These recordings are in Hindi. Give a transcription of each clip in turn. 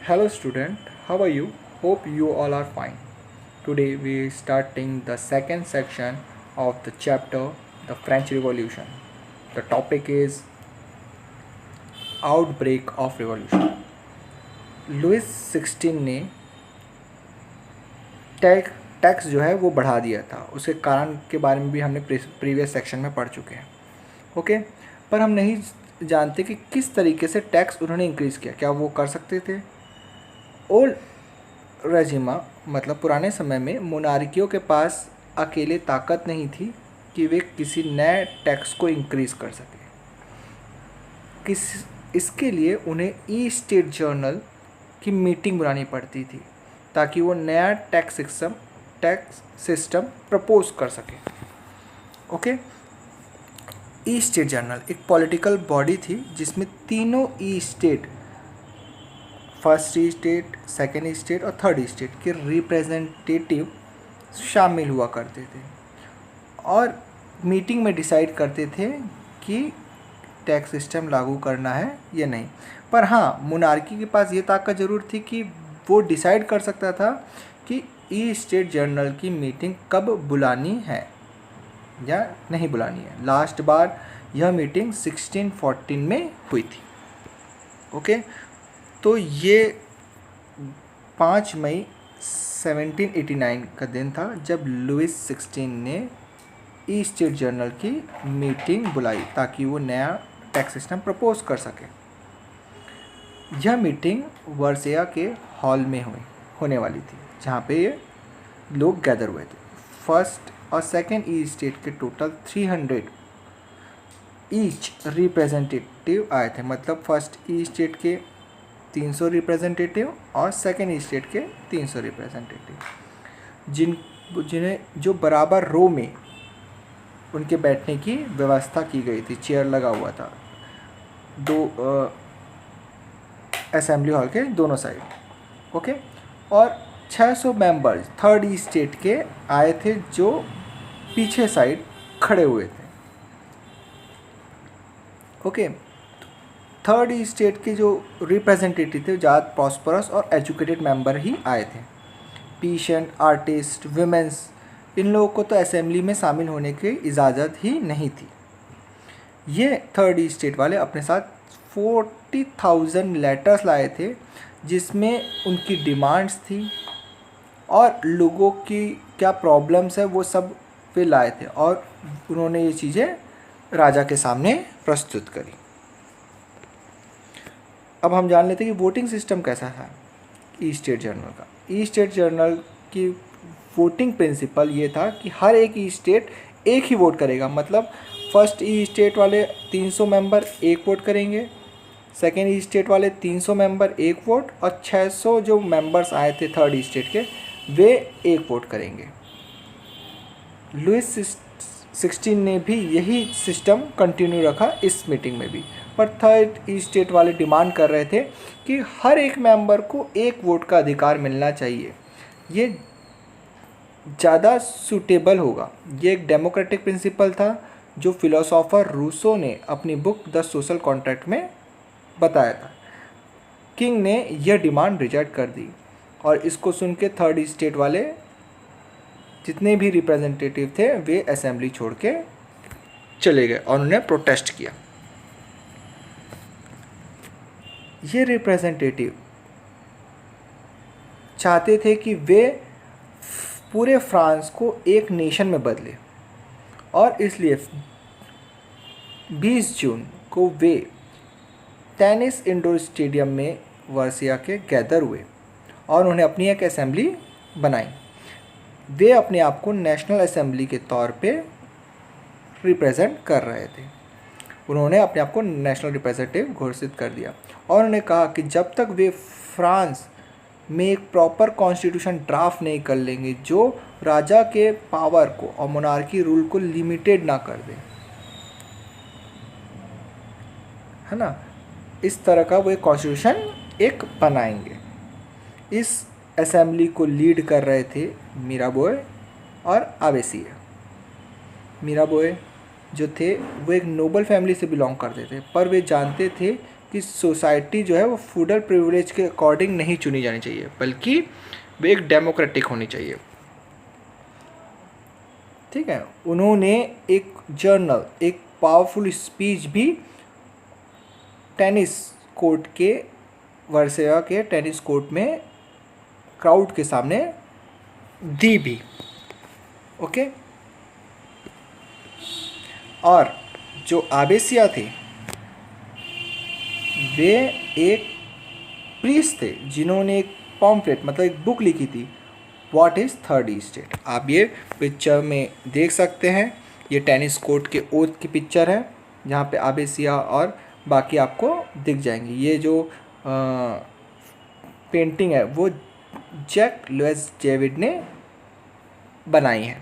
Hello student, how are you? Hope you all are fine. Today we are starting the second section of the chapter The French Revolution. The topic is Outbreak of Revolution. Louis 16 ने टैक्स जो है वो बढ़ा दिया था। उसके कारण के बारे में भी हमने प्रीवियस सेक्शन में पढ़ चुके हैं। ओके, पर हम नहीं जानते कि किस तरीके से टैक्स उन्होंने इंक्रीज़ किया। क्या वो कर सकते थे? ओल्ड रजिमा मतलब पुराने समय में मोनार्कियों के पास अकेले ताकत नहीं थी कि वे किसी नए टैक्स को इंक्रीज़ कर सके। इसके लिए उन्हें ई स्टेट जर्नल की मीटिंग बुलानी पड़ती थी ताकि वो नया टैक्स सिस्टम प्रपोज कर सके। ओके, ई स्टेट जर्नल एक पॉलिटिकल बॉडी थी जिसमें तीनों ई स्टेट, फर्स्ट ई स्टेट, सेकेंड ई स्टेट और थर्ड ई स्टेट के रिप्रेजेंटेटिव शामिल हुआ करते थे और मीटिंग में डिसाइड करते थे कि टैक्स सिस्टम लागू करना है या नहीं। पर हाँ, मोनार्की के पास ये ताकत ज़रूर थी कि वो डिसाइड कर सकता था कि ई स्टेट जर्नल की मीटिंग कब बुलानी है या नहीं बुलानी है। लास्ट बार यह मीटिंग 1614 में हुई थी। ओके, तो ये 5 मई 1789 का दिन था जब लुइस 16 ने ई स्टेट जर्नल की मीटिंग बुलाई ताकि वो नया टैक्स सिस्टम प्रपोज कर सके। यह मीटिंग वर्सिया के हॉल में होने वाली थी जहाँ पे ये लोग गैदर हुए थे। फर्स्ट और सेकेंड ई स्टेट के टोटल 300 ईच रिप्रेजेंटेटिव आए थे। मतलब फर्स्ट ई स्टेट के 300 रिप्रेजेंटेटिव और सेकेंड ई स्टेट के 300 रिप्रेजेंटेटिव जिन्हें जो बराबर रो में उनके बैठने की व्यवस्था की गई थी। चेयर लगा हुआ था दो असेंबली हॉल के दोनों साइड। ओके, और 600 मेंबर्स थर्ड ई स्टेट के आए थे जो पीछे साइड खड़े हुए थे। ओके, थर्ड ई स्टेट के जो रिप्रेजेंटेटिव थे ज़्यादा प्रॉस्परस और एजुकेटेड मेंबर ही आए थे। पेशेंट, आर्टिस्ट, वुमेन्स, इन लोगों को तो असेंबली में शामिल होने की इजाज़त ही नहीं थी। ये थर्ड ई स्टेट वाले अपने साथ 40,000 लेटर्स लाए थे जिसमें उनकी डिमांड्स थी और लोगों की क्या प्रॉब्लम्स है वो सब वे लाए थे और उन्होंने ये चीज़ें राजा के सामने प्रस्तुत करी। अब हम जान लेते हैं कि वोटिंग सिस्टम कैसा था ई स्टेट जर्नल का। ई स्टेट जर्नल की वोटिंग प्रिंसिपल ये था कि हर एक ई स्टेट एक ही वोट करेगा। मतलब फर्स्ट ई स्टेट वाले 300 मेंबर एक वोट करेंगे, सेकेंड ई स्टेट वाले 300 मेंबर एक वोट और 600 जो मेंबर्स आए थे थर्ड ई स्टेट के वे एक वोट करेंगे। लुइस 16 ने भी यही सिस्टम कंटिन्यू रखा इस मीटिंग में भी। पर थर्ड ई स्टेट वाले डिमांड कर रहे थे कि हर एक मेंबर को एक वोट का अधिकार मिलना चाहिए, ये ज़्यादा सूटेबल होगा। ये एक डेमोक्रेटिक प्रिंसिपल था जो फिलोसोफर रूसो ने अपनी बुक द सोशल कॉन्ट्रैक्ट में बताया था। किंग ने यह डिमांड रिजेक्ट कर दी और इसको सुन के थर्ड स्टेट वाले जितने भी रिप्रेजेंटेटिव थे वे असेंबली छोड़ के चले गए और उन्होंने प्रोटेस्ट किया। ये रिप्रेजेंटेटिव चाहते थे कि वे पूरे फ्रांस को एक नेशन में बदले और इसलिए 20 जून को वे टेनिस इंडोर स्टेडियम में वर्सिया के गैदर हुए और उन्होंने अपनी एक असेंबली बनाई। वे अपने आप को नेशनल असेंबली के तौर पे रिप्रेजेंट कर रहे थे। उन्होंने अपने आप को नेशनल रिप्रेजेंटेटिव घोषित कर दिया और उन्होंने कहा कि जब तक वे फ्रांस में एक प्रॉपर कॉन्स्टिट्यूशन ड्राफ्ट नहीं कर लेंगे जो राजा के पावर को और मोनार्की रूल को लिमिटेड ना कर दे, है ना, इस तरह का वो एक कॉन्स्टिट्यूशन एक बनाएंगे। इस असेंबली को लीड कर रहे थे मीराबोय और आवेसिया। मीराबोय जो थे वो एक नोबल फैमिली से बिलोंग करते थे पर वे जानते थे कि सोसाइटी जो है वो फ्यूडल प्रिविलेज के अकॉर्डिंग नहीं चुनी जानी चाहिए, बल्कि वे एक डेमोक्रेटिक होनी चाहिए। ठीक है, उन्होंने एक जर्नल, एक पावरफुल स्पीच भी टेनिस कोर्ट के, वर्सोवा के टेनिस कोर्ट में क्राउड के सामने दी भी। ओके, और जो आबेसिया थे वे एक प्रीस्ट थे जिन्होंने एक पॉम्पलेट मतलब एक बुक लिखी थी, व्हाट इज़ थर्ड स्टेट। आप ये पिक्चर में देख सकते हैं, ये टेनिस कोर्ट के ओथ की पिक्चर है जहाँ पे आबेसिया और बाकी आपको दिख जाएंगे। ये जो पेंटिंग है वो जैक लुइस डेविड ने बनाई है,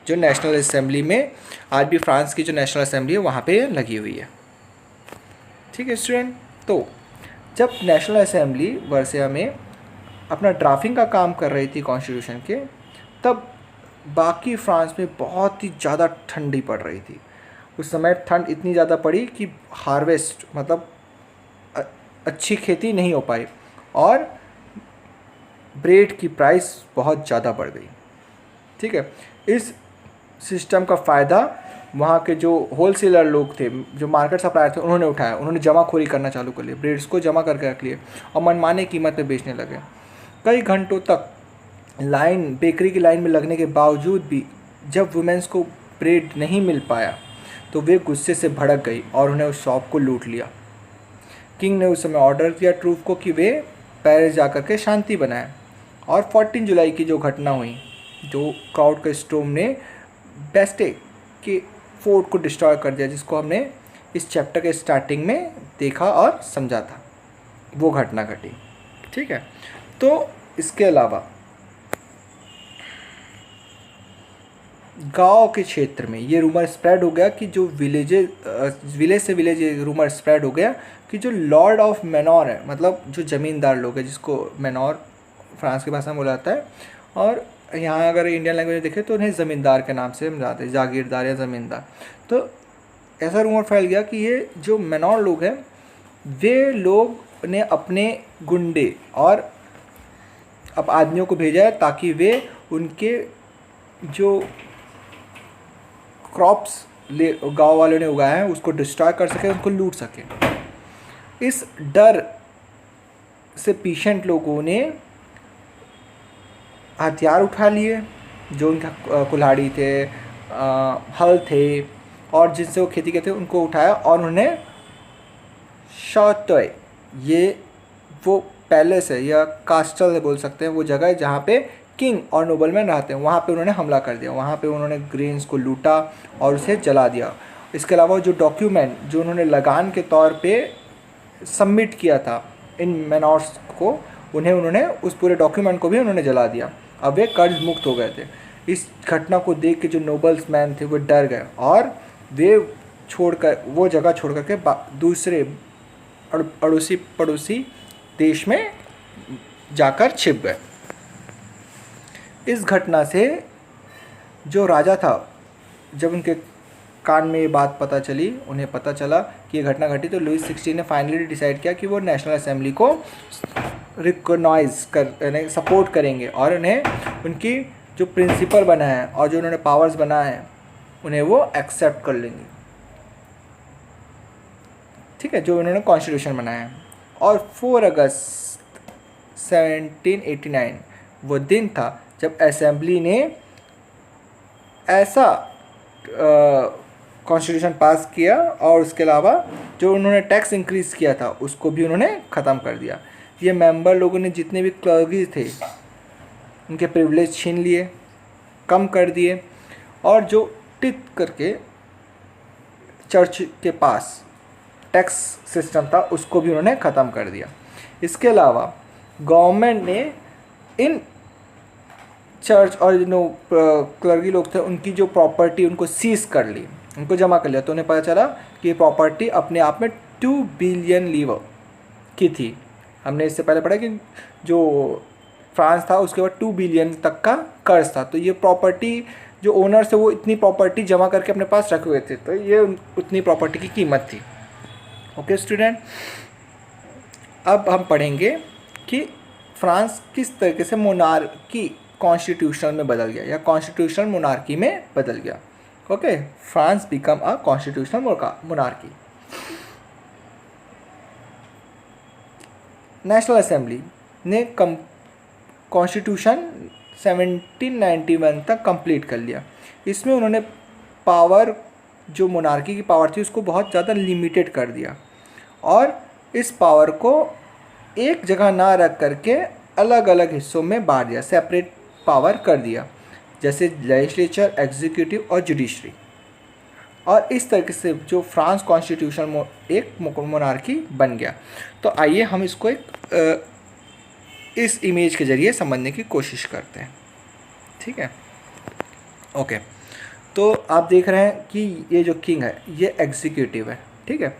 जो नेशनल असेंबली में, आज भी फ्रांस की जो नेशनल असेंबली है वहाँ पे लगी हुई है। ठीक है स्टूडेंट, तो जब नेशनल असेंबली वर्सोवा में अपना ड्राफ्टिंग का काम कर रही थी कॉन्स्टिट्यूशन के, तब बाकी फ्रांस में बहुत ही ज़्यादा ठंडी पड़ रही थी। उस समय ठंड इतनी ज़्यादा पड़ी कि हार्वेस्ट मतलब अच्छी खेती नहीं हो पाई और ब्रेड की प्राइस बहुत ज़्यादा बढ़ गई। ठीक है, इस सिस्टम का फ़ायदा वहाँ के जो होलसेलर लोग थे, जो मार्केट सप्लायर थे, उन्होंने उठाया। उन्होंने जमाखोरी करना चालू कर लिया, ब्रेड्स को जमा करके रख लिए और मनमाने कीमत पे बेचने लगे। कई घंटों तक लाइन, बेकरी की लाइन में लगने के बावजूद भी जब वुमेंस को ब्रेड नहीं मिल पाया तो वे गुस्से से भड़क गई और उन्हें उस शॉप को लूट लिया। किंग ने उस समय ऑर्डर दिया ट्रूफ को कि वे पेरिस जाकर के शांति बनाएं। और 14 जुलाई की जो घटना हुई, जो क्राउड के स्टॉर्म ने बेस्टे के फोर्ट को डिस्ट्रॉय कर दिया, जिसको हमने इस चैप्टर के स्टार्टिंग में देखा और समझा था, वो घटना घटी। ठीक है, तो इसके अलावा गांव के क्षेत्र में ये रूमर स्प्रेड हो गया कि जो विलेज से विलेज ये रूमर स्प्रेड हो गया कि जो लॉर्ड ऑफ मैनोर है, मतलब जो ज़मींदार लोग हैं, जिसको मैनोर फ्रांस की भाषा में बोला जाता है, और यहाँ अगर इंडियन लैंग्वेज में देखें तो उन्हें ज़मींदार के नाम से हम जानते हैं, जागीरदार या ज़मींदार। तो ऐसा रूमर फैल गया कि ये जो मैनोर लोग हैं वे लोग ने अपने गुंडे और अब आदमियों को भेजा है ताकि वे उनके जो क्रॉप्स गांव वालों ने उगाए हैं उसको डिस्ट्रॉय कर सके, उनको लूट सके। इस डर से पेशेंट लोगों ने हथियार उठा लिए, जो उनका कुल्हाड़ी थे, हल थे और जिनसे वो खेती करते थे उनको उठाया और उन्हें शॉटोय, ये वो पैलेस है या कास्टल बोल सकते हैं, वो जगह है जहाँ पे किंग और नोबलमैन रहते हैं, वहाँ पे उन्होंने हमला कर दिया। वहाँ पे उन्होंने ग्रेन्स को लूटा और उसे जला दिया। इसके अलावा जो डॉक्यूमेंट जो उन्होंने लगान के तौर पे सबमिट किया था इन मैनोर्स को, उन्होंने उस पूरे डॉक्यूमेंट को भी उन्होंने जला दिया। अब वे कर्ज मुक्त हो गए थे। इस घटना को देख के जो नोबल्स मैन थे वो डर गए और वे वो जगह छोड़ करके दूसरे पड़ोसी देश में जाकर छिप गए। इस घटना से जो राजा था, जब उनके कान में ये बात पता चली, उन्हें पता चला कि ये घटना घटी, तो लुईस 16 ने फाइनली डिसाइड किया कि वो नेशनल असेंबली को रिकॉग्नाइज कर सपोर्ट करेंगे और उन्हें उनकी जो प्रिंसिपल बना है और जो उन्होंने पावर्स बनाए हैं उन्हें वो एक्सेप्ट कर लेंगे। ठीक है, जो उन्होंने कॉन्स्टिट्यूशन बनाया है। और 4 अगस्त 1789 वो दिन था जब असेंबली ने ऐसा कॉन्स्टिट्यूशन पास किया और उसके अलावा जो उन्होंने टैक्स इंक्रीज़ किया था उसको भी उन्होंने ख़त्म कर दिया। ये मेंबर लोगों ने जितने भी क्लर्गी थे उनके प्रिविलेज छीन लिए, कम कर दिए, और जो टिथ करके चर्च के पास टैक्स सिस्टम था उसको भी उन्होंने ख़त्म कर दिया। इसके अलावा गवर्नमेंट ने इन चर्च और जो क्लर्गी लोग थे उनकी जो प्रॉपर्टी उनको सीज कर ली, उनको जमा कर लिया। तो उन्हें पता चला कि ये प्रॉपर्टी अपने आप में 2 बिलियन लीवर की थी। हमने इससे पहले पढ़ा कि जो फ्रांस था उसके बाद 2 बिलियन तक का कर्ज था। तो ये प्रॉपर्टी जो ओनर्स थे वो इतनी प्रॉपर्टी जमा करके अपने पास रखे हुए थे, तो ये उतनी प्रॉपर्टी की कीमत थी। ओके स्टूडेंट, अब हम पढ़ेंगे कि फ्रांस किस तरीके से मोनार्की कॉन्स्टिट्यूशनल में बदल गया या कॉन्स्टिट्यूशनल मोनार्की में बदल गया। Okay, France become a constitutional monarchy. National assembly ने कॉन्स्टिट्यूशन 1791 तक कंप्लीट कर लिया। इसमें उन्होंने पावर, जो मोनार्की की पावर थी उसको बहुत ज़्यादा लिमिटेड कर दिया और इस पावर को एक जगह ना रख करके अलग अलग हिस्सों में बांट दिया, सेपरेट पावर कर दिया, जैसे लेजिस्लेचर, एग्जीक्यूटिव और जुडिशरी। और इस तरीके से जो फ्रांस कॉन्स्टिट्यूशन एक मोनार्की बन गया। तो आइए हम इसको एक इस इमेज के ज़रिए समझने की कोशिश करते हैं। ठीक है, ओके। तो आप देख रहे हैं कि ये जो किंग है ये एग्जीक्यूटिव है। ठीक है,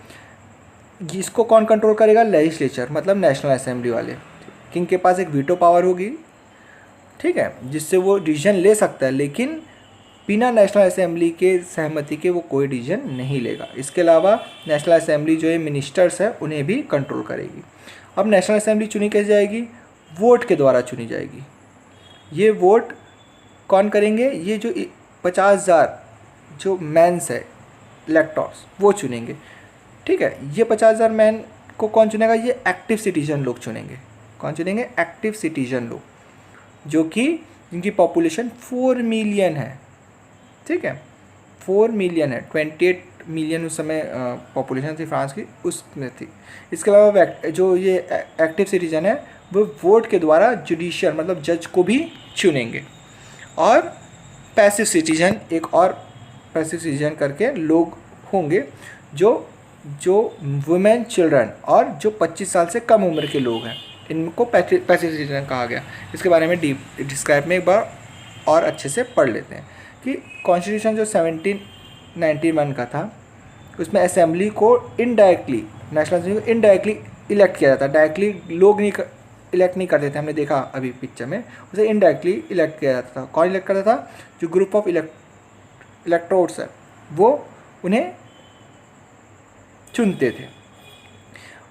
इसको कौन कंट्रोल करेगा? लेजिस्लेचर, मतलब नेशनल असेंबली वाले। किंग के पास एक वीटो पावर होगी, ठीक है, जिससे वो डिसीजन ले सकता है, लेकिन बिना नेशनल असेंबली के सहमति के वो कोई डिसीजन नहीं लेगा। इसके अलावा नेशनल असेंबली जो ये मिनिस्टर्स है उन्हें भी कंट्रोल करेगी। अब नेशनल असेंबली चुनी कैसे जाएगी? वोट के द्वारा चुनी जाएगी। ये वोट कौन करेंगे? ये जो 50,000 जो मैंस है, इलेक्टर्स, वो चुनेंगे। ठीक है, ये 50,000 मैन को कौन चुनेगा? ये एक्टिव सिटीजन लोग चुनेंगे। कौन चुनेंगे? एक्टिव सिटीजन लोग, जो कि जिनकी पॉपुलेशन 4 मिलियन है। ठीक है, 4 मिलियन है, 28 मिलियन उस समय पॉपुलेशन थी फ्रांस की, उसमें थी। इसके अलावा जो ये एक्टिव सिटीजन है वो वोट के द्वारा जुडिशियल, मतलब जज को भी चुनेंगे। और पैसिव सिटीजन, एक और पैसिव सिटीजन करके लोग होंगे जो वुमेन, चिल्ड्रन और जो 25 साल से कम उम्र के लोग हैं, इनको पैसिव सिटीजन कहा गया। इसके बारे में डिस्क्राइब में एक बार और अच्छे से पढ़ लेते हैं कि कॉन्स्टिट्यूशन जो 1791 का था उसमें असेंबली को इनडायरेक्टली, नेशनल असेंबली को इनडायरेक्टली इलेक्ट किया जाता है। डायरेक्टली लोग इलेक्ट नहीं करते थे, हमने देखा अभी पिक्चर में, उसे इनडायरेक्टली इलेक्ट किया जाता था। कौन इलेक्ट करता था? जो ग्रुप ऑफ इलेक्टोर्स है वो उन्हें चुनते थे।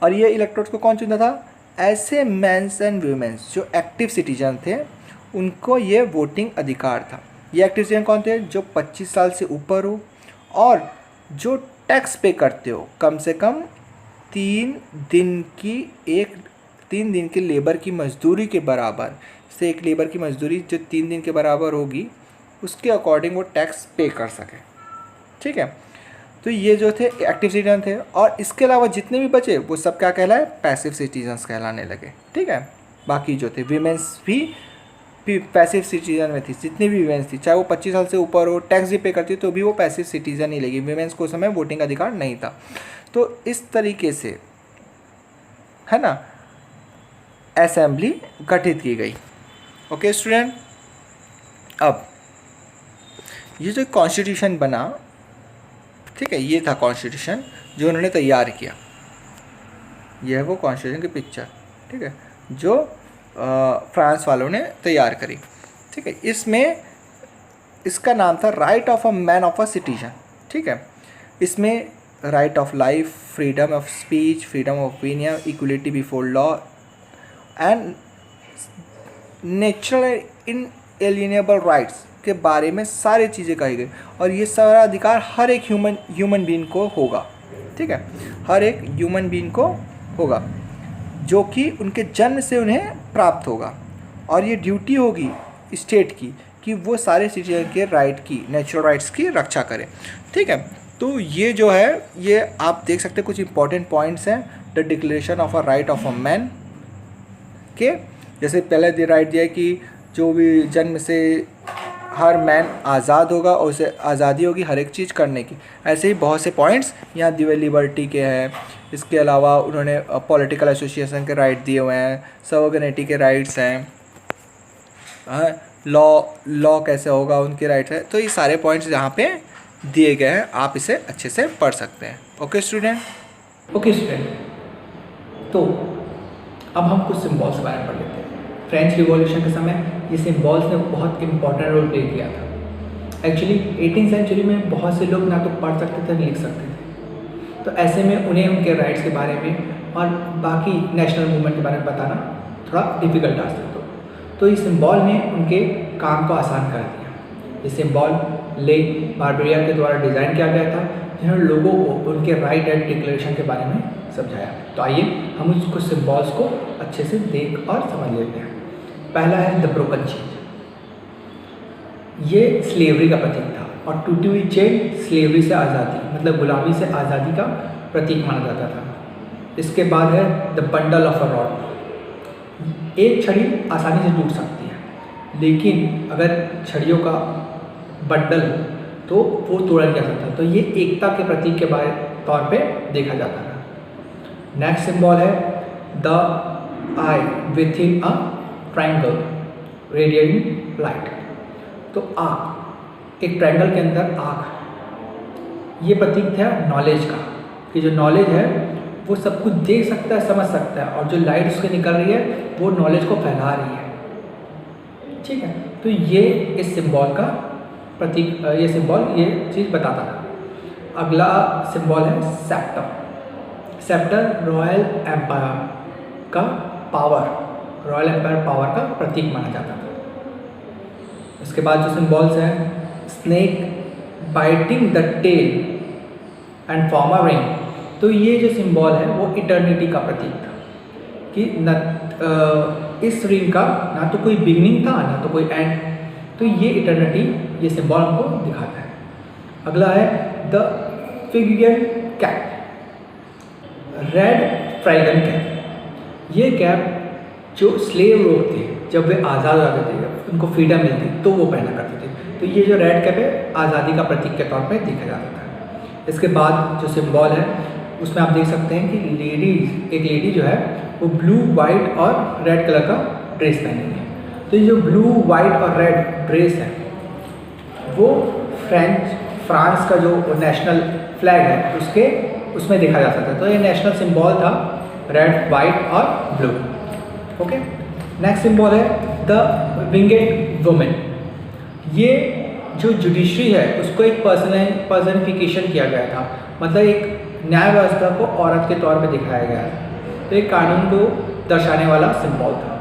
और ये इलेक्टोर्स को कौन चुनता था? ऐसे मेंस एंड वुमेन्स जो एक्टिव सिटीजन थे, उनको ये वोटिंग अधिकार था। ये एक्टिव सिटीजन कौन थे? जो 25 साल से ऊपर हो और जो टैक्स पे करते हो, कम से कम 3 दिन की लेबर की मजदूरी के बराबर से, एक लेबर की मजदूरी जो 3 दिन के बराबर होगी उसके अकॉर्डिंग वो टैक्स पे कर सके। ठीक है, तो ये जो थे एक्टिव सिटीजन थे। और इसके अलावा जितने भी बचे वो सब क्या कहलाए? पैसिव सिटीजन्स कहलाने लगे। ठीक है, बाकी जो थे वीमेंस भी पैसिव सिटीजन में थी। जितनी भी वीमेंस थी, चाहे वो 25 साल से ऊपर हो, टैक्स भी पे करती, तो भी वो पैसिव सिटीजन ही लगी। वीमेंस को उस समय वोटिंग अधिकार नहीं था। तो इस तरीके से, है ना, असेंबली गठित की गई। ओके स्टूडेंट, अब ये जो कॉन्स्टिट्यूशन बना, ठीक है, ये था कॉन्स्टिट्यूशन जो उन्होंने तैयार किया। यह है वो कॉन्स्टिट्यूशन की पिक्चर, ठीक है, जो फ्रांस वालों ने तैयार करी। ठीक है, इसमें इसका नाम था right of a man of a citizen. ठीक है, इसमें right of life, freedom of speech, freedom of opinion, equality before law and natural inalienable rights के बारे में सारी चीज़ें कही गई। और ये सारा अधिकार हर एक ह्यूमन बीइंग को होगा। ठीक है, हर एक ह्यूमन बीइंग को होगा, जो कि उनके जन्म से उन्हें प्राप्त होगा। और ये ड्यूटी होगी स्टेट की कि वो सारे सिटीजन के राइट की, नेचुरल राइट्स की रक्षा करें। ठीक है, तो ये जो है, ये आप देख सकते हैं कुछ इंपॉर्टेंट पॉइंट्स हैं। The declaration of a right of a man के, जैसे पहले राइट दिया कि जो भी जन्म से हर मैन आज़ाद होगा और उसे आज़ादी होगी हर एक चीज़ करने की। ऐसे ही बहुत से पॉइंट्स यहाँ दिए लिबर्टी के हैं। इसके अलावा उन्होंने पॉलिटिकल एसोसिएशन के राइट दिए हुए हैं, सवर्गनिटी के राइट्स हैं, लॉ कैसे होगा उनके राइट्स हैं। तो ये सारे पॉइंट्स यहाँ पे दिए गए हैं, आप इसे अच्छे से पढ़ सकते हैं। ओके स्टूडेंट, तो अब हम कुछ सिम्बॉल्स के बारे में पढ़ लेते हैं। फ्रेंच रिवॉल्यूशन के समय ये सिम्बॉल्स ने बहुत इंपॉर्टेंट रोल प्ले किया था। एक्चुअली 18वीं सेंचुरी में बहुत से लोग ना तो पढ़ सकते थे ना लिख सकते थे, तो ऐसे में उन्हें उनके राइट्स के बारे में और बाकी नेशनल मूवमेंट के बारे में बताना थोड़ा डिफिकल्ट टास्क है। तो इस सिंबल ने उनके काम को आसान कर दिया। ये सिंबल ले बार्बेरिया के द्वारा डिज़ाइन किया गया था, जिन्होंने लोगों को उनके राइट एंड डिक्लेरेशन के बारे में समझाया। तो आइए हम उसको सिंबल्स को अच्छे से देख और समझ लेते हैं। पहला है द ब्रोकन चेन। ये स्लेवरी का प्रतीक था और टूटी हुई चेन स्लेवरी से आज़ादी, मतलब गुलामी से आज़ादी का प्रतीक माना जाता था। इसके बाद है the bundle of a rod. एक छड़ी आसानी से टूट सकती है, लेकिन अगर छड़ियों का बंडल तो वो तोड़ा नहीं जा सकता। तो ये एकता के प्रतीक के तौर पे देखा जाता था। नेक्स्ट सिंबल है the I with in a triangle radiating light. तो आँख, एक ट्रायंगल के अंदर आँख, ये प्रतीक था नॉलेज का, कि जो नॉलेज है वो सब कुछ देख सकता है, समझ सकता है, और जो लाइट उसके निकल रही है वो नॉलेज को फैला रही है। ठीक है, तो ये इस सिंबल का प्रतीक, ये सिंबल ये चीज़ बताता था। अगला सिंबल है सेप्टर। सेप्टर रॉयल एम्पायर का पावर, रॉयल एम्पायर पावर का प्रतीक माना जाता था। इसके बाद जो सिंबल्स हैं, snake biting the tail and form a ring. तो ये जो सिंबल है वो इटर्निटी का प्रतीक था, कि इस रिंग का ना तो कोई बिगिनिंग था ना तो कोई एंड। तो ये इटर्निटी, ये सिंबल हमको दिखाता है। अगला है द फिगियन कैप, रेड फ्राइगन कैप। ये कैप जो स्लेव लोग थे, जब वे आज़ाद हो जाते थे, उनको फ्रीडम मिलती तो वो पहना करते थे। तो ये जो रेड कैप है आज़ादी का प्रतीक के तौर पे देखा जाता था। इसके बाद जो सिंबल है उसमें आप देख सकते हैं कि एक लेडी जो है वो ब्लू वाइट और रेड कलर का ड्रेस पहनी है। तो ये जो ब्लू वाइट और रेड ड्रेस है वो फ्रांस का जो नेशनल फ्लैग है उसमें देखा जा सकता है। तो ये नेशनल सिंबल था, रेड वाइट और ब्लू। ओके, नेक्स्ट सिंबल है द विंगेड वुमेन। ये जो जुडिशरी है उसको एक पर्सनिफिकेशन किया गया था, मतलब एक न्याय व्यवस्था को औरत के तौर पे दिखाया गया है। तो एक कानून को दर्शाने वाला सिंबल था।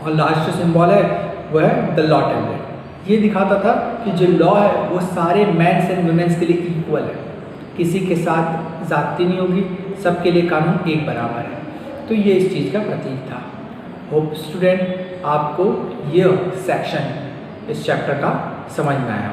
और लास्ट जो सिंबल है वह है द लॉ टेम्पलेट। ये दिखाता था कि जो लॉ है वो सारे मेंस एंड वुमेन्स के लिए इक्वल है, किसी के साथ ज़्यादती नहीं होगी, सबके लिए कानून एक बराबर है। तो ये इस चीज़ का प्रतीक था। होप स्टूडेंट आपको ये सेक्शन इस चैप्टर का समझ में आया।